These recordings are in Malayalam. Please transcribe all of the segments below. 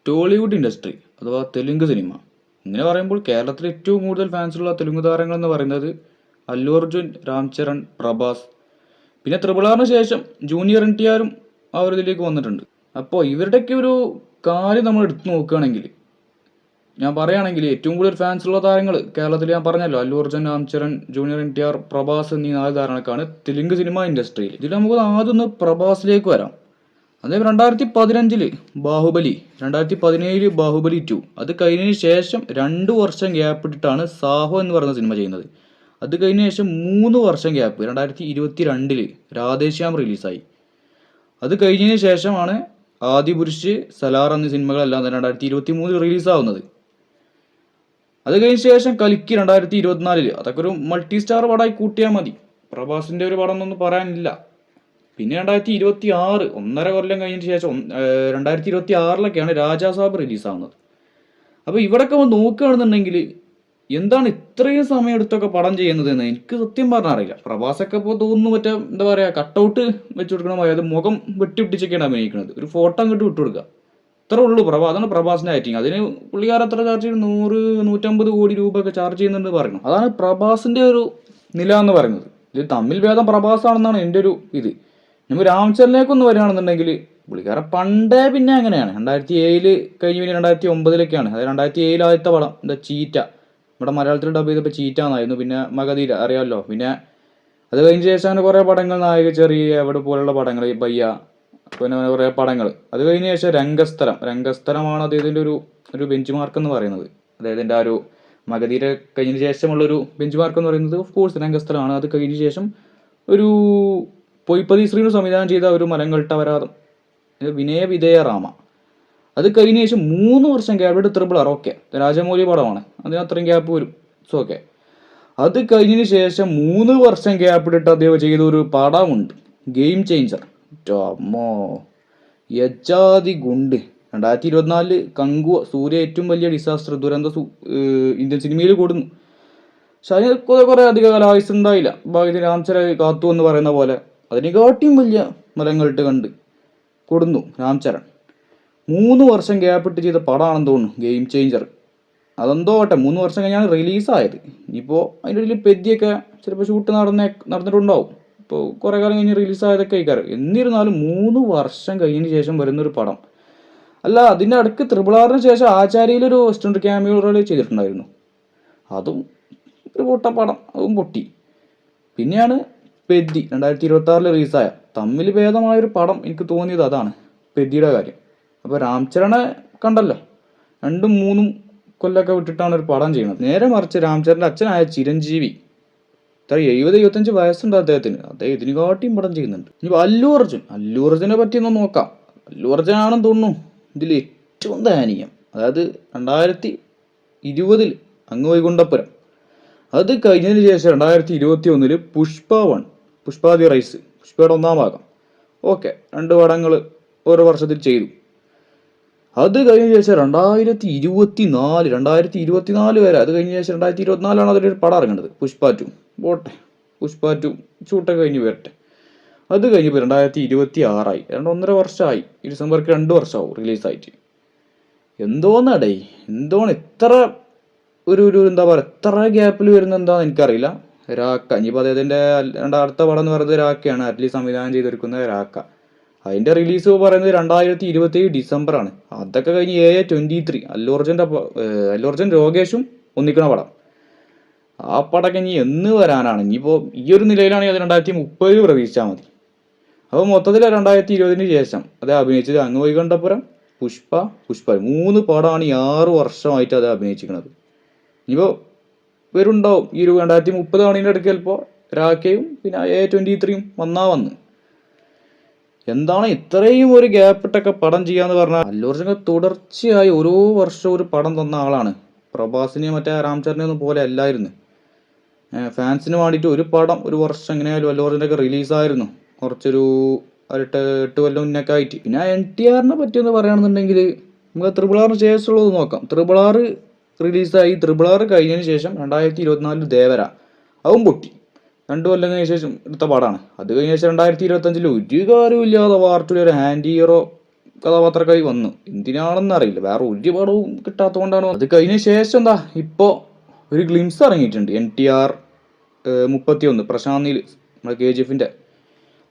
ടോളിവുഡ് ഇൻഡസ്ട്രി അഥവാ തെലുങ്ക് സിനിമ. ഇങ്ങനെ പറയുമ്പോൾ കേരളത്തിൽ ഏറ്റവും കൂടുതൽ ഫാൻസുള്ള തെലുങ്ക് താരങ്ങൾ എന്ന് പറയുന്നത് അല്ലു അർജുൻ, രാം ചരൺ, പ്രഭാസ്. പിന്നെ ത്രിപിൾ ആറിന് ശേഷം ജൂനിയർ NTRും ആ ഒരു ഇതിലേക്ക് വന്നിട്ടുണ്ട്. അപ്പോൾ ഇവരുടെയൊക്കെ ഒരു കാര്യം നമ്മൾ എടുത്തു നോക്കുകയാണെങ്കിൽ, ഞാൻ പറയുകയാണെങ്കിൽ ഏറ്റവും കൂടുതൽ ഫാൻസ് ഉള്ള താരങ്ങൾ കേരളത്തിൽ ഞാൻ പറഞ്ഞല്ലോ, അല്ലു അർജുൻ, രാം ചരൺ, ജൂനിയർ NTR, പ്രഭാസ് എന്നീ 4 താരങ്ങൾക്കാണ് തെലുങ്ക് സിനിമ ഇൻഡസ്ട്രിയിൽ. ഇതിൽ നമുക്ക് ആദ്യം ഒന്ന് പ്രഭാസിലേക്ക് വരാം. അതേപോലെ 2015 ബാഹുബലി, 2017 ബാഹുബലി 2. അത് കഴിഞ്ഞതിന് ശേഷം 2 വർഷം ഗ്യാപ്പ് ഇട്ടിട്ടാണ് സാഹോ എന്ന് പറയുന്ന സിനിമ ചെയ്യുന്നത്. അത് കഴിഞ്ഞ ശേഷം 3 വർഷം ഗ്യാപ്പ് 2022 രാധേശ്യാം റിലീസായി. അത് കഴിഞ്ഞതിന് ശേഷമാണ് ആദിപുരുഷ്, സലാർ എന്നീ സിനിമകളെല്ലാം 2023 റിലീസാവുന്നത്. അത് കഴിഞ്ഞ ശേഷം കൽക്കി 2024. അതൊക്കെ ഒരു മൾട്ടി സ്റ്റാർ പടമായി കൂട്ടിയാൽ മതി. പ്രഭാസിന്റെ ഒരു പടം എന്നൊന്നും പറയാനില്ല. പിന്നെ 2026 1.5 കൊല്ലം കഴിഞ്ഞതിന് ശേഷം 2026 രാജാ സാബ് റിലീസാവുന്നത്. അപ്പോൾ ഇവിടെയൊക്കെ നോക്കുകയാണെന്നുണ്ടെങ്കിൽ എന്താണ് ഇത്രയും സമയം എടുത്തൊക്കെ പടം ചെയ്യുന്നതെന്ന് എനിക്ക് സത്യം പറഞ്ഞാൽ അറിയില്ല. പ്രഭാസൊക്കെ ഇപ്പോൾ തോന്നുന്നു മറ്റേ എന്താ പറയുക, കട്ടൗട്ട് വെച്ച് കൊടുക്കണ പോലെ, അത് മുഖം വെട്ടിയൊട്ടിച്ചൊക്കെയാണ് അഭിനയിക്കുന്നത്. ഒരു ഫോട്ടോ അങ്ങോട്ട് വിട്ടു കൊടുക്കുക, ഇത്രേ ഉള്ളൂ. അതാണ് പ്രഭാസിന്റെ ആക്ടിങ്. അതിന് പുള്ളിക്കാരൻ എത്ര ചാർജ് ചെയ്യും? 100-150 കോടി രൂപ ഒക്കെ ചാർജ് ചെയ്യുന്നുണ്ട് പറയുന്നു. അതാണ് പ്രഭാസിന്റെ ഒരു നില എന്ന് പറയുന്നത്. ഇത് തമ്മിൽ ഭേദം പ്രഭാസാണെന്നാണ് എൻ്റെ ഒരു ഇത്. നമ്മൾ രാംചരണിലേക്കൊന്ന് വരികയാണെന്നുണ്ടെങ്കിൽ പുള്ളിക്കാരൻ പണ്ടേ പിന്നെ അങ്ങനെയാണ്. 2007 കഴിഞ്ഞ് പിന്നെ 2009 അതായത് 2007 ആദ്യത്തെ പടം എന്താ ചീറ്റ, ഇവിടെ മലയാളത്തിൽ ഡബ് ചെയ്തപ്പോൾ ചീറ്റ എന്നായിരുന്നു. പിന്നെ മഗധീര അറിയാമല്ലോ. പിന്നെ അത് കഴിഞ്ഞ ശേഷം കുറേ പടങ്ങൾ, നായക ചെറിയ എവിടെ പോലുള്ള പടങ്ങൾ, ബയ്യ, പിന്നെ കുറേ പടങ്ങൾ. അത് കഴിഞ്ഞ ശേഷം രംഗസ്ഥലമാണ് അദ്ദേഹത്തിൻ്റെ ഒരു ബെഞ്ച് മാർക്ക് എന്ന് പറയുന്നത്. അദ്ദേഹത്തിൻ്റെ ആ ഒരു മഗധീര കഴിഞ്ഞതിന് ശേഷമുള്ളൊരു ബെഞ്ച് മാർക്ക് എന്ന് പറയുന്നത് ഓഫ് കോഴ്സ് രംഗസ്ഥലമാണ്. അത് കഴിഞ്ഞ ശേഷം ഒരു പൊയ്പതി ശ്രീനു സംവിധാനം ചെയ്ത ഒരു മലങ്കൾട്ട വരാതം, വിനയ വിധേയ രാമ. അത് കഴിഞ്ഞ ശേഷം 3 വർഷം gap triple R. Okay, Rajamouli പടമാണ്, അതിന് അത്രയും ഗ്യാപ്പ് വരും, ഇറ്റ്സ് ഓക്കെ. അത് കഴിഞ്ഞതിന് ശേഷം 3 വർഷം ഗ്യാപ്പ് ഇട്ടിട്ട് അദ്ദേഹം ചെയ്ത ഒരു പടമുണ്ട്, ഗെയിം ചേഞ്ചർ. അമ്മോ, യജാതി ഗുണ്ട്. 2024 കങ്കുവ, സൂര്യ ഏറ്റവും വലിയ ഡിസാസ്റ്റർ ദുരന്ത ഇന്ത്യൻ സിനിമയിൽ കൂടുന്നു. പക്ഷെ അതിന് കുറേ അധികം കലായുസ് ഉണ്ടായില്ല. ഭാഗ്യത്തിന് രാംചര കാത്തു എന്ന് പറയുന്ന പോലെ അതിനെക്കാട്ടിയും വലിയ മലങ്ങളിട്ട് കണ്ട് കൊടുന്നു രാംചരൺ. 3 വർഷം ഗ്യാപ്പിട്ട് ചെയ്ത പടമാണെന്ന് തോന്നുന്നു ഗെയിം ചേഞ്ചർ. അതെന്തോ ആട്ടെ, 3 വർഷം കഴിഞ്ഞാണ് റിലീസായത്. ഇനിയിപ്പോൾ അതിൻ്റെ ഇടയിൽ പെദ്ദിയൊക്കെ ചിലപ്പോൾ ഷൂട്ട് നടന്നിട്ടുണ്ടാവും. ഇപ്പോൾ കുറേ കാലം കഴിഞ്ഞ് റിലീസായതൊക്കെ ആയിക്കാറ്. എന്നിരുന്നാലും 3 വർഷം കഴിഞ്ഞതിന് ശേഷം വരുന്നൊരു പടം അല്ല. അതിൻ്റെ അടുക്ക് ത്രിപിൾ ആറിന് ശേഷം ആചാര്യയിലൊരു വെസ്റ്റേൺ ക്യാമിയോ റോൾ ചെയ്തിട്ടുണ്ടായിരുന്നു. അതും ഒരു പൊട്ടപ്പടം, അതും പൊട്ടി. പിന്നെയാണ് പെദ്ദി 2026 റിലീസായ. തമ്മിൽ ഭേദമായൊരു പടം എനിക്ക് തോന്നിയത് അതാണ് പെദ്ദിയുടെ കാര്യം. അപ്പോൾ രാംചരനെ കണ്ടല്ലോ, 2-3 കൊല്ലമൊക്കെ വിട്ടിട്ടാണ് ഒരു പടം ചെയ്യുന്നത്. നേരെ മറിച്ച് രാംചരൻ്റെ അച്ഛനായ ചിരഞ്ജീവി, ഇത്ര 70-75 വയസ്സുണ്ട് അദ്ദേഹത്തിന്. അദ്ദേഹം ഇതിനെക്കാട്ടിയും പടം ചെയ്യുന്നുണ്ട്. ഇനി അല്ലു അർജുനെ പറ്റി ഒന്ന് നോക്കാം. അല്ലു അർജുനാണെന്ന് തോന്നുന്നു ഇതിൽ ഏറ്റവും ദയനീയം. അതായത് 2020 അങ്ങ് വൈകുണ്ഠപുരം. അത് കഴിഞ്ഞതിന് ശേഷം 2021 പുഷ്പ ദി റൈസ്, പുഷ്പയുടെ 1ാം ഭാഗം. ഓക്കെ, 2 പടങ്ങൾ ഓരോ വർഷത്തിൽ ചെയ്തു. അത് കഴിഞ്ഞ ശേഷം 2024 വരെ, അത് കഴിഞ്ഞ ശേഷം 2024 അതിലൊരു പടം ഇറങ്ങുന്നത്, പുഷ്പ 2. പോട്ടെ, പുഷ്പ 2 ഷൂട്ടൊക്കെ കഴിഞ്ഞ് വരട്ടെ. അത് കഴിഞ്ഞപ്പോൾ 2026 1.5 വർഷമായി. ഈ ഡിസംബർക്ക് 2 വർഷമാവും റിലീസായിട്ട്. എന്തോന്നടേ, ഇത്ര ഒരു എന്താ പറയുക, എത്ര ഗ്യാപ്പിൽ വരുന്ന എന്താണെന്ന് എനിക്കറിയില്ല. രാക്ക, ഇനിയിപ്പോൾ അദ്ദേഹത്തിൻ്റെ അടുത്ത പടം എന്ന് പറയുന്നത് രാക്കയാണ്, അറ്റ്ലി സംവിധാനം ചെയ്തെടുക്കുന്ന രാക്ക. അതിൻ്റെ റിലീസ് പറയുന്നത് 2027 ഡിസംബറാണ്. അതൊക്കെ കഴിഞ്ഞ് 23 അല്ലു അർജുൻ രോഗേഷും ഒന്നിക്കണ പടം. ആ പടമൊക്കെ ഇനി എന്ന് വരാനാണ്? ഇനിയിപ്പോൾ ഈ ഒരു നിലയിലാണെങ്കിൽ അത് 2030 പ്രതീക്ഷിച്ചാൽ മതി. അപ്പോൾ മൊത്തത്തിൽ 2020 ശേഷം അത് അഭിനയിച്ചത് അങ്ങ് വൈകുണ്ഠപുരം, പുഷ്പ 3 പടമാണ് ഈ 6 വർഷമായിട്ട് അത് അഭിനയിച്ചിരിക്കുന്നത്. ഇനിയിപ്പോൾ വരുണ്ടാവും ഈ ഒരു 2030 ആണിൻ്റെ അടുത്ത് ചിലപ്പോൾ രാക്കയും പിന്നെ 23 വന്ന്. എന്താണ് ഇത്രയും ഒരു ഗ്യാപ്പ് ഇട്ടൊക്കെ പടം ചെയ്യാന്ന് പറഞ്ഞാൽ? അല്ലു അർജുൻ തുടർച്ചയായി ഓരോ വർഷവും ഒരു പടം തന്ന ആളാണ്. പ്രഭാസിനെ മറ്റേ രാംചരനെ ഒന്നും പോലെ അല്ലായിരുന്നു. ഫാൻസിന് വേണ്ടിയിട്ട് ഒരു പടം ഒരു വർഷം എങ്ങനെയായാലും അല്ലു അർജുൻ്റെ ഒക്കെ റിലീസായിരുന്നു, കുറച്ചൊരു 8 കൊല്ലം മുന്നൊക്കെ ആയിട്ട്. പിന്നെ NTRനെ പറ്റിയെന്ന് പറയുകയാണെന്നുണ്ടെങ്കിൽ നമുക്ക് ത്രിപിൾ ആറിന് ശേഷമുള്ളത് നോക്കാം. ത്രിപിൾ ആറ് റിലീസായി. ത്രിപിൾ ആറ് കഴിഞ്ഞതിന് ശേഷം 2024 ദേവര, അതും പൊട്ടി. 2 കൊല്ലം കഴിഞ്ഞ ശേഷം എടുത്ത പടമാണ്. അത് കഴിഞ്ഞ ശേഷം 2025 ഒരു കാര്യമില്ലാതെ വാർട്ടിൽ ഒരു ഹാൻഡ് ഹീറോ കഥാപാത്രക്കായി വന്നു. എന്തിനാണെന്ന് അറിയില്ല, വേറെ ഒരു പടവും കിട്ടാത്തതുകൊണ്ടാണ്. അത് കഴിഞ്ഞ ശേഷം എന്താ ഇപ്പോൾ ഒരു ഗ്ലിംസ് ഇറങ്ങിയിട്ടുണ്ട്, NTR 31 പ്രശാന്ത് നീൽ, നമ്മുടെ KGF-ൻ്റെ.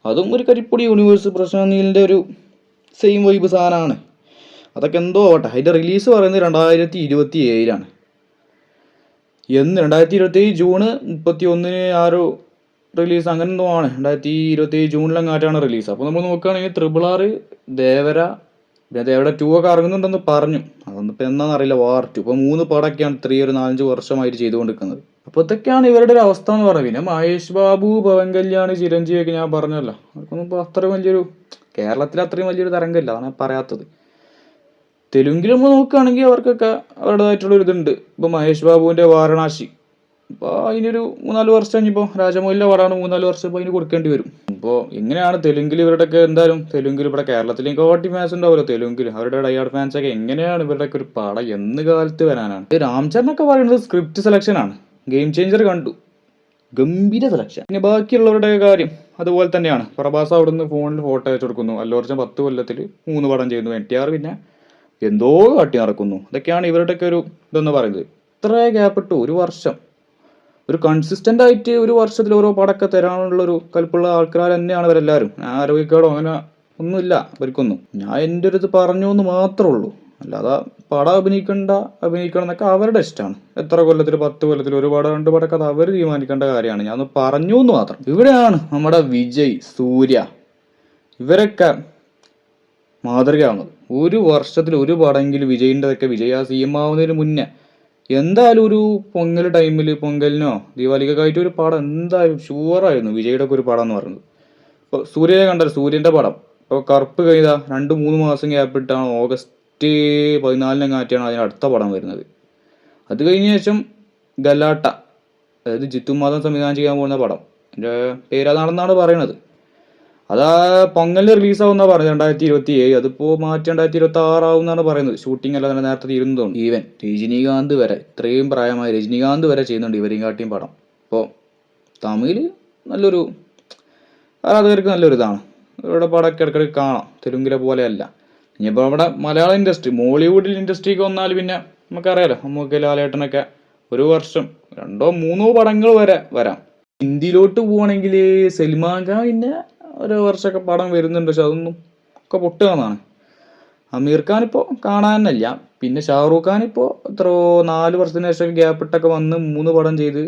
അതും ഒരു കരിപ്പൊടി യൂണിവേഴ്സ്, പ്രശാന്ത് നീലിൻ്റെ ഒരു സെയിം വൈബ് സാധനമാണ്. അതൊക്കെ എന്തോ ആവട്ടെ. അതിൻ്റെ റിലീസ് പറയുന്നത് 2027 2027 ജൂൺ 31 ആരോ റിലീസ്, അങ്ങനെ എന്തോ ആണ്. 2027 ജൂണിലെങ്ങാറ്റാണ് റിലീസ്. അപ്പോൾ നമ്മൾ നോക്കുകയാണെങ്കിൽ RRR, ദേവര, പിന്നെ ദേവര 2 ഒക്കെ ഇറങ്ങുന്നുണ്ടെന്ന് പറഞ്ഞു. അതൊന്നും ഇപ്പം എന്താണെന്ന് അറിയില്ല. വാർ 2 ഇപ്പോൾ 3 പടമൊക്കെയാണ് ഇത്രയും ഒരു 4-5 വർഷമായിട്ട് ചെയ്തുകൊണ്ടിരിക്കുന്നത്. അപ്പോൾ ഇതൊക്കെയാണ് ഇവരുടെ ഒരു അവസ്ഥ എന്ന് പറയുന്നത്. പിന്നെ മഹേഷ് ബാബു, പവൻ കല്യാൺ, ചിരഞ്ജീവി ഒക്കെ ഞാൻ പറഞ്ഞല്ലോ, അവർക്കൊന്നും ഇപ്പോൾ അത്രയും വലിയൊരു, കേരളത്തിൽ അത്രയും വലിയൊരു തരംഗമില്ല, അതാണ് പറയാത്തത്. തെലുങ്കിൽ നമ്മൾ നോക്കുകയാണെങ്കിൽ അവർക്കൊക്കെ അവരുടേതായിട്ടുള്ളൊരു ഇതുണ്ട്. ഇപ്പോൾ മഹേഷ് ബാബുവിൻ്റെ വാരണാസി, ഇപ്പോൾ അതിനൊരു 3-4 വർഷം കഴിഞ്ഞപ്പോൾ രാജമൗലിൻ്റെ പടമാണ്, 3-4 വർഷം ഇപ്പോൾ അതിന് കൊടുക്കേണ്ടി വരും. ഇപ്പോൾ എങ്ങനെയാണ് തെലുങ്കിൽ ഇവരുടെയൊക്കെ, എന്തായാലും തെലുങ്കിൽ ഇവിടെ കേരളത്തിലേക്ക് കോട്ടി ഫാൻസ് ഉണ്ടാവുമല്ലോ തെലുങ്കിൽ, അവരുടെ ഡയാർഡ് ഫാൻസൊക്കെ, എങ്ങനെയാണ് ഇവരുടെയൊക്കെ ഒരു പടം എന്ന് കാലത്ത് വരാനാണ്. രാംചരനൊക്കെ പറയുന്നത് സ്ക്രിപ്റ്റ് സെലക്ഷനാണ്, ഗെയിം ചേഞ്ചർ കണ്ടു, ഗംഭീര സെലക്ഷൻ. പിന്നെ ബാക്കിയുള്ളവരുടെ കാര്യം അതുപോലെ തന്നെയാണ്. പ്രഭാസ് അവിടുന്ന് ഫോണിൽ ഫോട്ടോ അയച്ചു കൊടുക്കുന്നു, അല്ലു അർജുൻ 10 കൊല്ലത്തിൽ 3 പടം ചെയ്യുന്നു, NTR പിന്നെ എന്തോ കാട്ടി നടക്കുന്നു. ഇതൊക്കെയാണ് ഇവരുടെയൊക്കെ ഒരു ഇതെന്ന് പറയുന്നത്. ഇത്ര ഗ്യാപ്പ് ഇട്ടു, ഒരു വർഷം, ഒരു കൺസിസ്റ്റൻ്റ് ആയിട്ട് ഒരു വർഷത്തിൽ ഓരോ പടമൊക്കെ തരാനുള്ളൊരു കൽപ്പുള്ള ആൾക്കാർ തന്നെയാണ് ഇവരെല്ലാവരും. ഞാൻ ആരോഗ്യക്കേടോ അങ്ങനെ ഒന്നുമില്ല ഇവർക്കൊന്നും. ഞാൻ എൻ്റെ ഒരു ഇത് പറഞ്ഞു എന്ന് മാത്രമേ ഉള്ളൂ. അല്ലാതെ പടം അഭിനയിക്കണം എന്നൊക്കെ അവരുടെ ഇഷ്ടമാണ്. എത്ര കൊല്ലത്തിൽ, 10 കൊല്ലത്തിൽ 1 പടം 2 പടമൊക്കെ അത് അവർ തീരുമാനിക്കേണ്ട കാര്യമാണ്. ഞാൻ ഒന്ന് പറഞ്ഞു എന്ന് മാത്രം. ഇവിടെയാണ് നമ്മുടെ വിജയ്, സൂര്യ, ഇവരൊക്കെ മാതൃകയാവുന്നത്. ഒരു വർഷത്തിൽ 1 പടമെങ്കിലും വിജയിൻ്റെതൊക്കെ, വിജയ് ആ CM ആവുന്നതിന് മുന്നേ എന്തായാലും ഒരു പൊങ്കൽ ടൈമിൽ, പൊങ്കലിനോ ദീപാവലിക്കൊക്കെ ആയിട്ട് ഒരു പടം എന്തായാലും ഷുവറായിരുന്നു വിജയുടെ ഒക്കെ ഒരു പടം എന്ന് പറയുന്നത്. ഇപ്പോൾ സൂര്യനെ കണ്ടല്ലോ, സൂര്യൻ്റെ പടം ഇപ്പോൾ കറുപ്പ് കഴിഞ്ഞാൽ 2-3 മാസം ഗ്യാപ്പ് ഇട്ടാണ് ഓഗസ്റ്റ് 14 അതിന് അടുത്ത പടം വരുന്നത്. അത് കഴിഞ്ഞ ശേഷം ഗലാട്ട, അതായത് ജിത്തു മാധവൻ സംവിധാനം ചെയ്യാൻ പോകുന്ന പടം, എൻ്റെ പേരതാണെന്നാണ് പറയണത്. അത് പൊങ്കലിന് റിലീസാവുന്ന പറഞ്ഞത് 2027. അതിപ്പോൾ മാറ്റി 2026 ആവുമെന്നാണ് പറയുന്നത്. ഷൂട്ടിംഗ് അല്ല തന്നെ നേരത്തെ തീരുന്നതുകൊണ്ട്. ഈവൻ രജനീകാന്ത് വരെ, ഇത്രയും പ്രായമായ രജനീകാന്ത് വരെ ചെയ്യുന്നുണ്ട് ഇവരെയും കാട്ടിയും പടം. അപ്പോൾ തമിഴിൽ നല്ലൊരു ആരാധകർക്ക് നല്ലൊരു ഇതാണ്. ഇവരുടെ പടമൊക്കെ ഇടയ്ക്കിടയ്ക്ക് കാണാം, തെലുങ്കിലെ പോലെയല്ല. ഇനിയിപ്പോൾ അവിടെ മലയാള ഇൻഡസ്ട്രി, മോളിവുഡിൽ ഇൻഡസ്ട്രിക്ക് വന്നാൽ പിന്നെ നമുക്കറിയാലോ, നമുക്ക് ലാലേട്ടനൊക്കെ ഒരു വർഷം 2-3 പടങ്ങൾ വരെ വരാം. ഹിന്ദിയിലോട്ട് പോവുകയാണെങ്കിൽ സൽമാൻ ഖാൻ പിന്നെ ഒരു വർഷമൊക്കെ പടം വരുന്നുണ്ട്, പക്ഷെ അതൊന്നും ഒക്കെ പൊട്ടുകയെന്നാണ്. അമീർ ഖാൻ ഇപ്പോൾ കാണാനല്ല. പിന്നെ ഷാറൂഖ് ഖാൻ ഇപ്പോൾ എത്രയോ 4 വർഷത്തിന് ശേഷം ഗ്യാപ്പ് ഇട്ടൊക്കെ വന്ന് 3 പടം ചെയ്ത്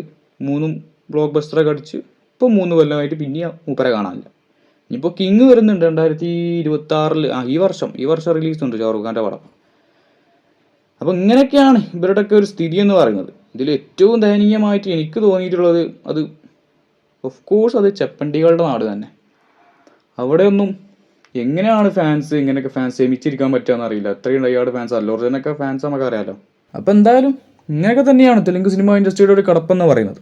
3 ബ്ലോക്ക് ബസ്റ്ററൊക്കെ അടിച്ച് ഇപ്പോൾ 3 കൊല്ലമായിട്ട് പിന്നെ മൂപ്പരെ കാണാനില്ല. ഇനിയിപ്പോൾ കിങ് വരുന്നുണ്ട് 2026. ഈ വർഷം റിലീസുണ്ട് ഷാറൂഖ് ഖാൻ്റെ പടം. അപ്പോൾ ഇങ്ങനെയൊക്കെയാണ് ഇവരുടെയൊക്കെ ഒരു സ്ഥിതി എന്ന് പറയുന്നത്. ഇതിൽ ഏറ്റവും ദയനീയമായിട്ട് എനിക്ക് തോന്നിയിട്ടുള്ളത്, അത് ഓഫ് കോഴ്സ് അത് ചെപ്പണ്ടികളുടെ നാട് തന്നെ. അവിടെയൊന്നും എങ്ങനെയാണ് ഫാൻസ് ഇങ്ങനെയൊക്കെ ഫാൻസ് ക്ഷമിച്ചിരിക്കാൻ പറ്റുകയെന്ന് അറിയില്ല. അത്രയും ഡയാർഡ് ഫാൻസ്, അല്ലു അർജുനൊക്കെ ഫാൻസ് നമുക്ക് അറിയാലോ. അപ്പോൾ എന്തായാലും ഇങ്ങനെയൊക്കെ തന്നെയാണ് തെലുങ്ക് സിനിമ ഇൻഡസ്ട്രിയുടെ ഒരു കടപ്പെന്ന് പറയുന്നത്.